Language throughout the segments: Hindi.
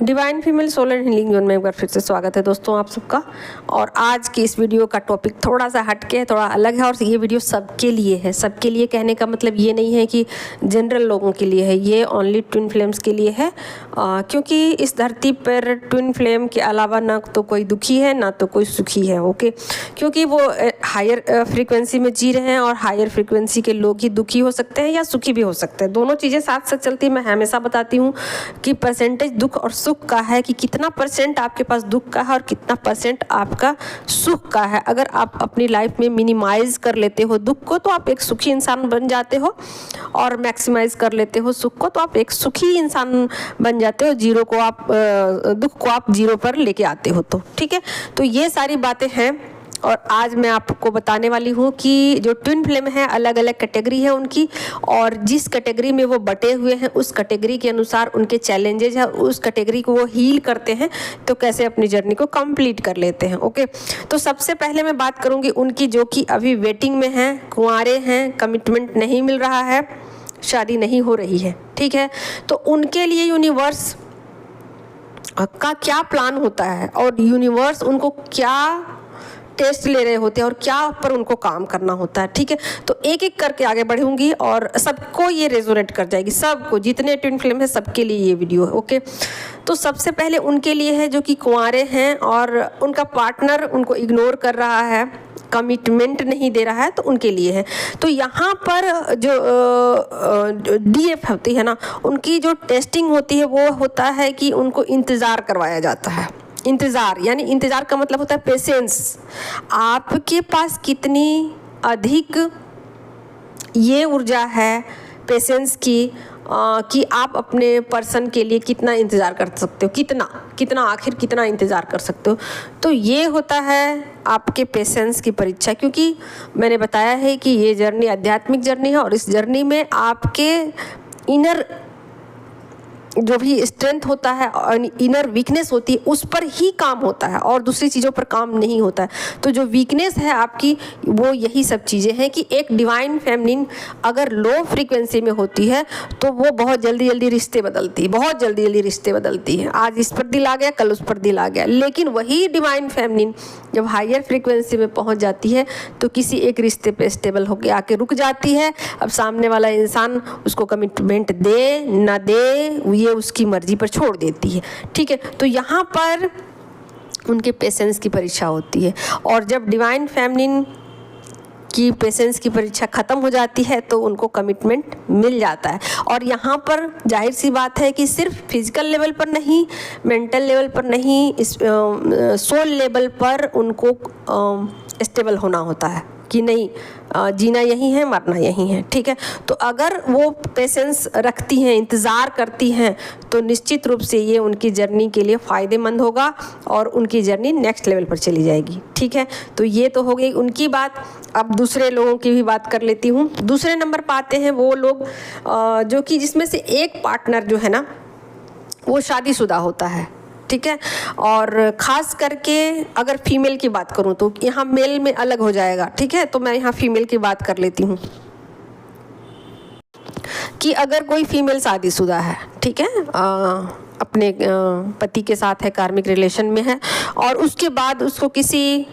Divine female soul and healing zone में एक बार फिर से स्वागत है दोस्तों आप सबका। और आज की इस वीडियो का टॉपिक थोड़ा सा हटके है, थोड़ा अलग है। और ये वीडियो सबके लिए है। सबके लिए कहने का मतलब ये नहीं है कि जनरल लोगों के लिए है, ये ओनली ट्विन फ्लेम्स के लिए है। क्योंकि इस धरती पर ट्विन फ्लेम के अलावा ना तो कोई दुखी है ना तो कोई सुखी है। ओके, क्योंकि वो हायर फ्रीक्वेंसी में जी रहे हैं और हायर फ्रीक्वेंसी के लोग ही दुखी हो सकते हैं या सुखी भी हो सकते हैं। दोनों चीज़ें साथ साथ चलती है। मैं हमेशा बताती हूँ कि परसेंटेज दुख और सुख का है कि कितना परसेंट आपके पास दुख का है और कितना परसेंट आपका सुख का है। अगर आप अपनी लाइफ में मिनिमाइज कर लेते हो दुख को तो आप एक सुखी इंसान बन जाते हो, और मैक्सिमाइज कर लेते हो सुख को तो आप एक सुखी इंसान बन जाते हो। जीरो को आप दुख को आप जीरो पर लेके आते हो। तो ठीक है, तो ये सारी बातें हैं। और आज मैं आपको बताने वाली हूँ कि जो ट्विन फ्लेम है अलग अलग कैटेगरी है उनकी, और जिस कैटेगरी में वो बटे हुए हैं उस कैटेगरी के अनुसार उनके चैलेंजेज है, उस कैटेगरी को वो हील करते हैं तो कैसे अपनी जर्नी को कंप्लीट कर लेते हैं। ओके, तो सबसे पहले मैं बात करूँगी उनकी जो कि अभी वेटिंग में हैं, कुंवारे हैं, कमिटमेंट नहीं मिल रहा है, शादी नहीं हो रही है। ठीक है, तो उनके लिए यूनिवर्स का क्या प्लान होता है और यूनिवर्स उनको क्या टेस्ट ले रहे होते हैं और क्या पर उनको काम करना होता है। ठीक है, तो एक एक करके आगे बढ़ूंगी और सबको ये रेजोनेट कर जाएगी, सबको, जितने ट्विन फ्लेम है सबके लिए ये वीडियो है। ओके, तो सबसे पहले उनके लिए है जो कि कुंवारे हैं और उनका पार्टनर उनको इग्नोर कर रहा है, कमिटमेंट नहीं दे रहा है, तो उनके लिए है। तो यहाँ पर जो DF होती है ना, उनकी जो टेस्टिंग होती है वो होता है कि उनको इंतज़ार करवाया जाता है। इंतज़ार यानी इंतज़ार का मतलब होता है पेशेंस। आपके पास कितनी अधिक ये ऊर्जा है पेशेंस की कि आप अपने पर्सन के लिए कितना इंतज़ार कर सकते हो, कितना आखिर कितना इंतज़ार कर सकते हो। तो ये होता है आपके पेशेंस की परीक्षा। क्योंकि मैंने बताया है कि ये जर्नी आध्यात्मिक जर्नी है और इस जर्नी में आपके इनर जो भी स्ट्रेंथ होता है और इनर वीकनेस होती है उस पर ही काम होता है और दूसरी चीज़ों पर काम नहीं होता है। तो जो वीकनेस है आपकी वो यही सब चीज़ें हैं कि एक डिवाइन फेमिनिन अगर लो फ्रीक्वेंसी में होती है तो वो बहुत जल्दी रिश्ते बदलती है, बहुत जल्दी रिश्ते बदलती है। आज इस पर दिल आ गया, कल उस पर दिल आ गया। लेकिन वही डिवाइन फेमिनिन जब हायर फ्रीक्वेंसी में पहुँच जाती है तो किसी एक रिश्ते पर स्टेबल होकर आके रुक जाती है। अब सामने वाला इंसान उसको कमिटमेंट दे ना दे ये उसकी मर्जी पर छोड़ देती है। ठीक है, तो यहाँ पर उनके पेशेंस की परीक्षा होती है। और जब डिवाइन फेमिनिन की पेशेंस की परीक्षा ख़त्म हो जाती है तो उनको कमिटमेंट मिल जाता है। और यहाँ पर जाहिर सी बात है कि सिर्फ फिजिकल लेवल पर नहीं, मेंटल लेवल पर नहीं, इस सोल लेवल पर उनको स्टेबल होना होता है कि नहीं, जीना यही है, मरना यही है। ठीक है, तो अगर वो पेशेंस रखती हैं, इंतज़ार करती हैं, तो निश्चित रूप से ये उनकी जर्नी के लिए फ़ायदेमंद होगा और उनकी जर्नी नेक्स्ट लेवल पर चली जाएगी। ठीक है, तो ये तो हो गई उनकी बात। अब दूसरे लोगों की भी बात कर लेती हूँ। दूसरे नंबर पर आते हैं वो लोग जो कि जिसमें से एक पार्टनर जो है ना वो शादीशुदा होता है। ठीक है, और ख़ास करके अगर फीमेल की बात करूं तो यहाँ मेल में अलग हो जाएगा। ठीक है, तो मैं यहाँ फीमेल की बात कर लेती हूँ कि अगर कोई फीमेल शादीशुदा है, ठीक है, अपने पति के साथ है, कार्मिक रिलेशन में है, और उसके बाद उसको किसी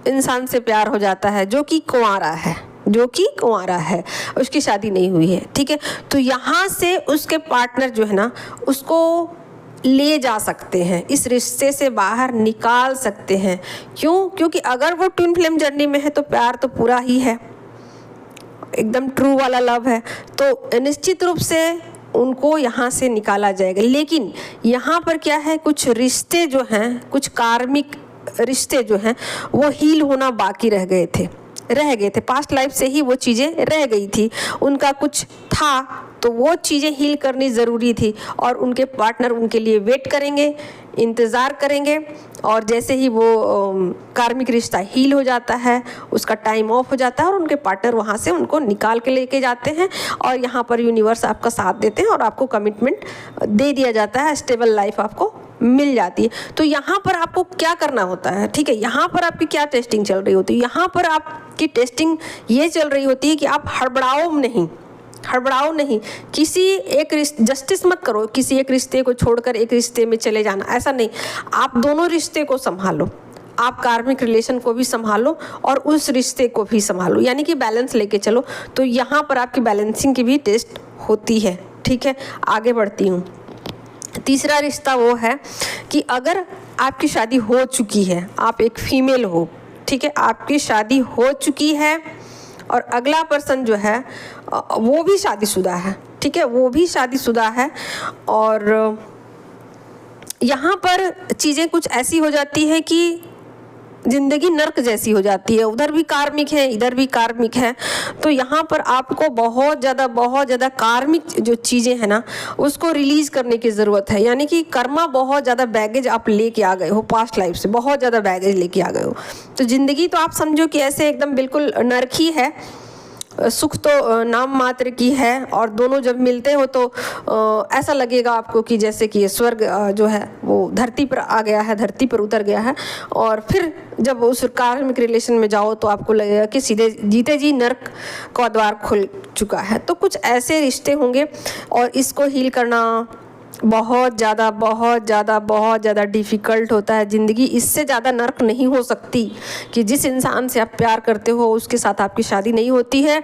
इंसान से प्यार हो जाता है जो कि कुंवारा है, उसकी शादी नहीं हुई है। ठीक है, तो यहाँ से उसके पार्टनर जो है ना उसको ले जा सकते हैं, इस रिश्ते से बाहर निकाल सकते हैं। क्यों? क्योंकि अगर वो ट्विन फ्लेम जर्नी में है तो प्यार तो पूरा ही है, एकदम ट्रू वाला लव है, तो निश्चित रूप से उनको यहाँ से निकाला जाएगा। लेकिन यहाँ पर क्या है, कुछ रिश्ते जो हैं, कुछ कार्मिक रिश्ते जो हैं वो हील होना बाकी रह गए थे, पास्ट लाइफ से ही वो चीज़ें रह गई थी, उनका कुछ था तो वो चीज़ें हील करनी ज़रूरी थी। और उनके पार्टनर उनके लिए वेट करेंगे, इंतज़ार करेंगे, और जैसे ही वो कार्मिक रिश्ता हील हो जाता है, उसका टाइम ऑफ हो जाता है और उनके पार्टनर वहाँ से उनको निकाल के लेके जाते हैं और यहाँ पर यूनिवर्स आपका साथ देते हैं और आपको कमिटमेंट दे दिया जाता है, स्टेबल लाइफ आपको मिल जाती है। तो यहाँ पर आपको क्या करना होता है? ठीक है, यहाँ पर आपकी क्या टेस्टिंग चल रही होती है? यहाँ पर आपकी टेस्टिंग ये चल रही होती है कि आप हड़बड़ाओ नहीं, हड़बड़ाओ नहीं, किसी एक जस्टिस मत करो, किसी एक रिश्ते को छोड़कर एक रिश्ते में चले जाना, ऐसा नहीं। आप दोनों रिश्ते को संभालो, आप कार्मिक रिलेशन को भी संभालो और उस रिश्ते को भी संभालो, यानी कि बैलेंस लेके चलो। तो यहाँ पर आपकी बैलेंसिंग की भी टेस्ट होती है। ठीक है, आगे बढ़ती हूँ। तीसरा रिश्ता वो है कि अगर आपकी शादी हो चुकी है, आप एक फीमेल हो, ठीक है, आपकी शादी हो चुकी है और अगला पर्सन जो है वो भी शादीशुदा है, ठीक है, वो भी शादीशुदा है, और यहाँ पर चीज़ें कुछ ऐसी हो जाती है कि ज़िंदगी नर्क जैसी हो जाती है। उधर भी कार्मिक है, इधर भी कार्मिक है। तो यहाँ पर आपको बहुत ज़्यादा कार्मिक जो चीज़ें हैं ना, उसको रिलीज़ करने की ज़रूरत है। यानी कि कर्मा बहुत ज़्यादा बैगेज आप लेके आ गए हो, पास्ट लाइफ से बहुत ज़्यादा बैगेज लेके आ गए हो। तो ज़िंदगी तो आप समझो कि ऐसे एकदम बिल्कुल नर्क ही है, सुख तो नाम मात्र की है, और दोनों जब मिलते हो तो ऐसा लगेगा आपको कि जैसे कि ये स्वर्ग जो है वो धरती पर आ गया है, धरती पर उतर गया है। और फिर जब उस कार्मिक रिलेशन में जाओ तो आपको लगेगा कि सीधे जीते जी नर्क का द्वार खुल चुका है। तो कुछ ऐसे रिश्ते होंगे और इसको हील करना बहुत ज़्यादा डिफ़िकल्ट होता है। ज़िंदगी इससे ज़्यादा नर्क नहीं हो सकती कि जिस इंसान से आप प्यार करते हो उसके साथ आपकी शादी नहीं होती है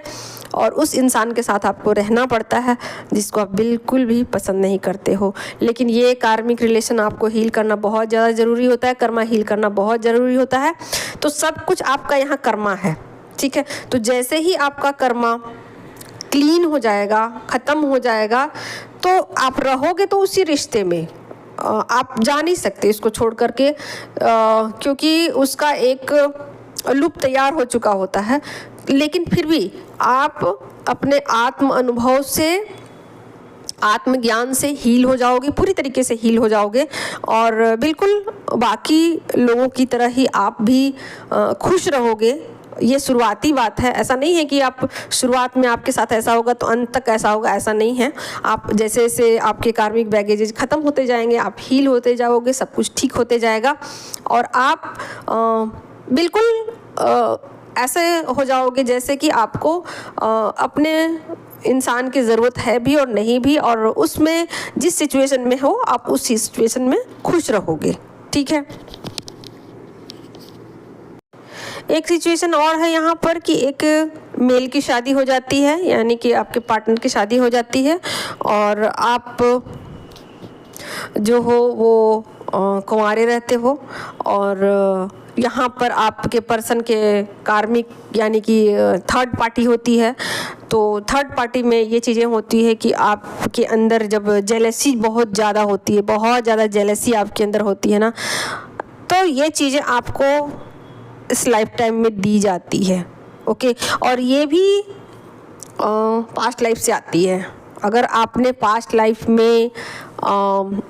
और उस इंसान के साथ आपको रहना पड़ता है जिसको आप बिल्कुल भी पसंद नहीं करते हो। लेकिन ये कार्मिक रिलेशन आपको हील करना बहुत ज़्यादा ज़रूरी होता है, कर्मा हील करना बहुत ज़रूरी होता है। तो सब कुछ आपका यहाँ कर्मा है, ठीक है। तो जैसे ही आपका कर्मा क्लीन हो जाएगा, ख़त्म हो जाएगा, तो आप रहोगे तो उसी रिश्ते में, आप जा नहीं सकते इसको छोड़ करके, क्योंकि उसका एक लूप तैयार हो चुका होता है। लेकिन फिर भी आप अपने आत्म अनुभव से, आत्मज्ञान से हील हो जाओगे, पूरी तरीके से हील हो जाओगे, और बिल्कुल बाकी लोगों की तरह ही आप भी खुश रहोगे। ये शुरुआती बात है, ऐसा नहीं है कि आप शुरुआत में आपके साथ ऐसा होगा तो अंत तक ऐसा होगा, ऐसा नहीं है। आप जैसे जैसे आपके कार्मिक बैगेजेस ख़त्म होते जाएंगे, आप हील होते जाओगे, सब कुछ ठीक होते जाएगा, और आप बिल्कुल ऐसे हो जाओगे जैसे कि आपको अपने इंसान की ज़रूरत है भी और नहीं भी, और उसमें जिस सिचुएशन में हो आप उस सिचुएशन में खुश रहोगे, ठीक है। एक सिचुएशन और है यहाँ पर कि एक मेल की शादी हो जाती है, यानी कि आपके पार्टनर की शादी हो जाती है और आप जो हो वो कुंवारे रहते हो, और यहाँ पर आपके पर्सन के कार्मिक यानी कि थर्ड पार्टी होती है। तो थर्ड पार्टी में ये चीज़ें होती है कि आपके अंदर जब जेलसी बहुत ज़्यादा होती है, बहुत ज़्यादा जेलसी आपके अंदर होती है ना, तो ये चीज़ें आपको इस लाइफ टाइम में दी जाती है, ओके। और ये भी पास्ट लाइफ से आती है। अगर आपने पास्ट लाइफ में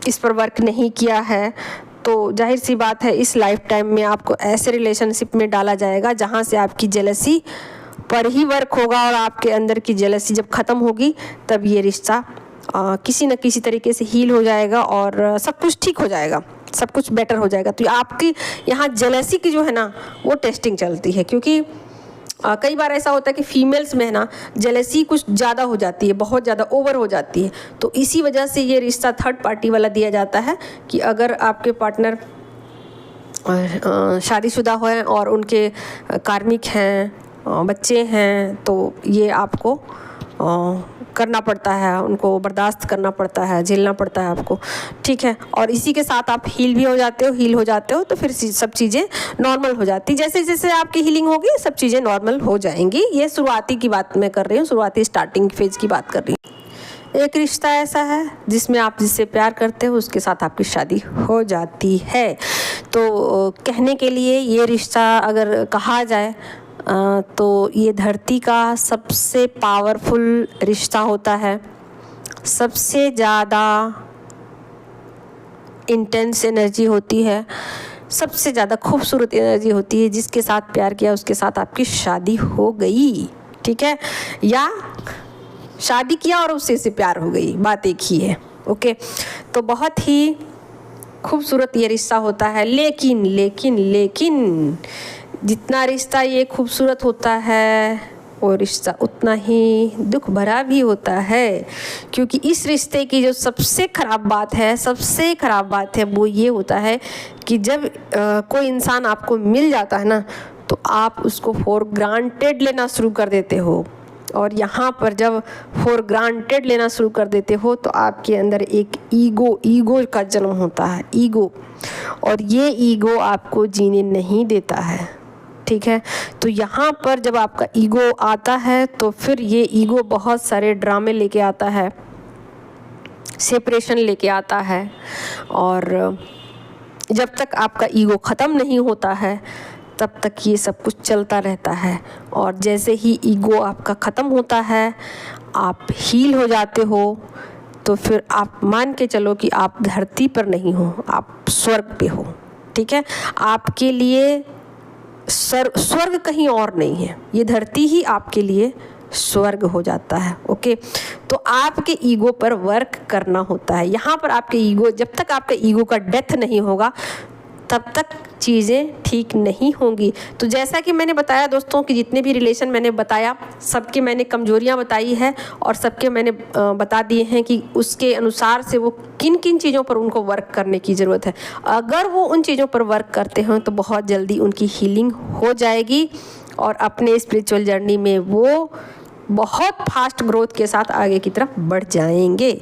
इस पर वर्क नहीं किया है तो जाहिर सी बात है इस लाइफ टाइम में आपको ऐसे रिलेशनशिप में डाला जाएगा जहाँ से आपकी जेलसी पर ही वर्क होगा, और आपके अंदर की जेलसी जब ख़त्म होगी तब ये रिश्ता किसी न किसी तरीके से हील हो जाएगा और सब कुछ ठीक हो जाएगा, सब कुछ बेटर हो जाएगा। तो आपकी यहाँ जेलसी की जो है ना वो टेस्टिंग चलती है, क्योंकि कई बार ऐसा होता है कि फीमेल्स में है ना जेलसी कुछ ज़्यादा हो जाती है, बहुत ज़्यादा ओवर हो जाती है। तो इसी वजह से ये रिश्ता थर्ड पार्टी वाला दिया जाता है कि अगर आपके पार्टनर शादीशुदा हैं और उनके कार्मिक हैं, बच्चे हैं, तो ये आपको करना पड़ता है, उनको बर्दाश्त करना पड़ता है, झेलना पड़ता है आपको, ठीक है। और इसी के साथ आप हील भी हो जाते हो, तो फिर सब चीज़ें नॉर्मल हो जाती, जैसे जैसे आपकी हीलिंग होगी सब चीज़ें नॉर्मल हो जाएंगी। ये शुरुआती की बात मैं कर रही हूँ, शुरुआती स्टार्टिंग फेज की बात कर रही हूँ। एक रिश्ता ऐसा है जिसमें आप जिससे प्यार करते हो उसके साथ आपकी शादी हो जाती है। तो कहने के लिए ये रिश्ता अगर कहा जाए तो ये धरती का सबसे पावरफुल रिश्ता होता है, सबसे ज़्यादा इंटेंस एनर्जी होती है, सबसे ज़्यादा खूबसूरत एनर्जी होती है। जिसके साथ प्यार किया उसके साथ आपकी शादी हो गई, ठीक है, या शादी किया और उससे से प्यार हो गई, बात एक ही है, ओके। तो बहुत ही खूबसूरत ये रिश्ता होता है। लेकिन जितना रिश्ता ये खूबसूरत होता है वो रिश्ता उतना ही दुख भरा भी होता है, क्योंकि इस रिश्ते की जो सबसे ख़राब बात है वो ये होता है कि जब कोई इंसान आपको मिल जाता है ना, तो आप उसको फॉर ग्रांटेड लेना शुरू कर देते हो। और यहाँ पर जब फॉर ग्रांटेड लेना शुरू कर देते हो तो आपके अंदर एक ईगो का जन्म होता है, ईगो। और ये ईगो आपको जीने नहीं देता है, ठीक है। तो यहाँ पर जब आपका ईगो आता है तो फिर ये ईगो बहुत सारे ड्रामे लेके आता है, सेपरेशन लेके आता है। और जब तक आपका ईगो ख़त्म नहीं होता है तब तक ये सब कुछ चलता रहता है। और जैसे ही ईगो आपका ख़त्म होता है, आप हील हो जाते हो, तो फिर आप मान के चलो कि आप धरती पर नहीं हो, आप स्वर्ग पे हो, ठीक है। आपके लिए स्वर्ग कहीं और नहीं है, ये धरती ही आपके लिए स्वर्ग हो जाता है। ओके, तो आपके ईगो पर वर्क करना होता है। यहाँ पर आपके ईगो, जब तक आपके ईगो का डेथ नहीं होगा तब तक चीज़ें ठीक नहीं होंगी। तो जैसा कि मैंने बताया दोस्तों कि जितने भी रिलेशन मैंने बताया सबके मैंने कमजोरियां बताई है और सबके मैंने बता दिए हैं कि उसके अनुसार से वो किन किन चीज़ों पर उनको वर्क करने की ज़रूरत है। अगर वो उन चीज़ों पर वर्क करते हैं तो बहुत जल्दी उनकी हीलिंग हो जाएगी और अपने स्पिरिचुअल जर्नी में वो बहुत फास्ट ग्रोथ के साथ आगे की तरफ बढ़ जाएंगे।